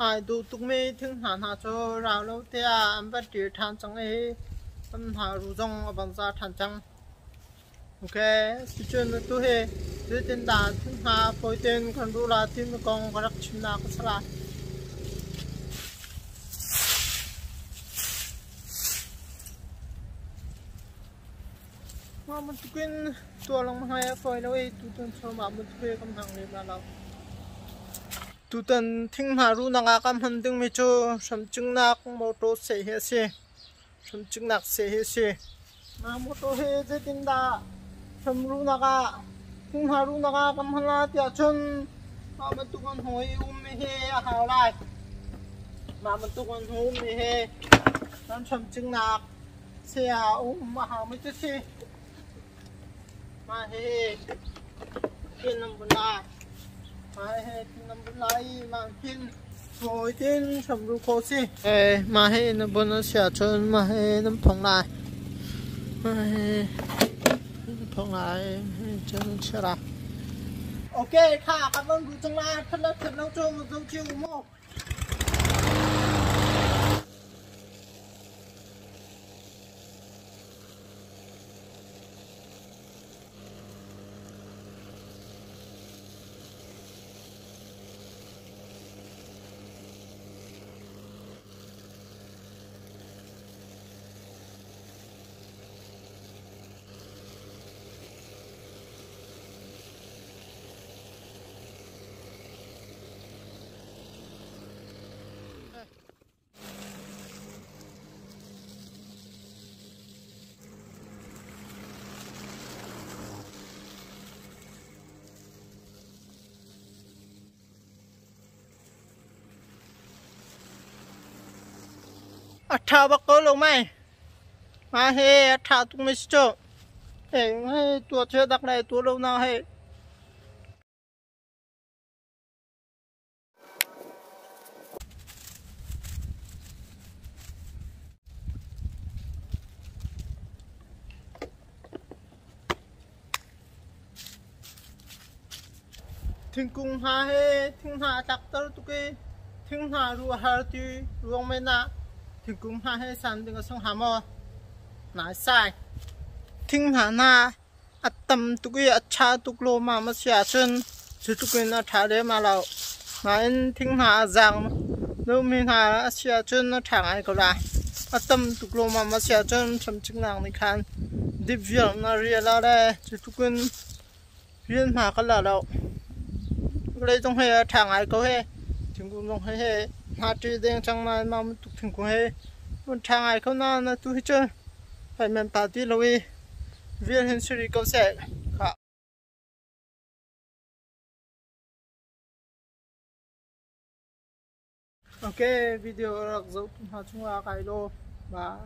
ai du tuk mi thing han ha cho rao lo te a am ba ti than chang e am ha ru jong ban za than chang ok si chen tu he de ten da thing ha poi ten kan ru la tin kong rak chin na ko sala mà mình quên tua lòng hai phơi đâu ấy tụi tân cho mà mình thuê cầm hàng này mà nào tụi tân thinh hà ru nàng cầm hành tinh mi cho sắm trứng nạc mô tô xe hết xe sắm trứng nạc xe hết xe mà mô tô hết dễ tin đã sắm ru nàng thinh hà ru nàng cầm hành la tia chân mà mình tụi con hồi mi he hào lại mà mình tụi con hồi mi he làm sắm trứng nạc xe mà hào mấy chiếc xe mà he tiền năm bún lai mà he tiền năm bún lai mà tiền rồi tiền sắm ru khô xí mà he năm bún nó xả chân mà he năm phong lai mà he phong lai chân xả ra okค่ะcảm ơn quý trong lai thật là thật lâu cho dấu chiều một thao bác có lâu mày mà he thao tụi mình cho để hay tua chơi đặc này tua lâu nào hay thinh cung ha he thinh hà chắc tao tụi cái thinh hà ru hà tu ruộng mấy na thinh cung ha he san tiếng sông Hà Mò nãy sai thinh hà na tâm tụi cái cha tụi lô mà xả chân chứ tụi cái nó thả đấy mà lâu mà anh thinh hà rằng nếu mình hà xả chân nó thẳng ai có lại tâm tụi lô mà xả chân chấm chứng năng này khăn đi việc nó riêng là đây chứ tụi cái riêng mà có là đâu đây trong hệ thằng ai có hệ chúng cũng trong hệ hà trì đen trong này mà mình tụt thằng cũng hệ một thằng ai không nào là tụi hết trơn phải mình bảo tí lâu đi viên hình xử lý câu sẽ ok video được dấu hòa chung là cái lô và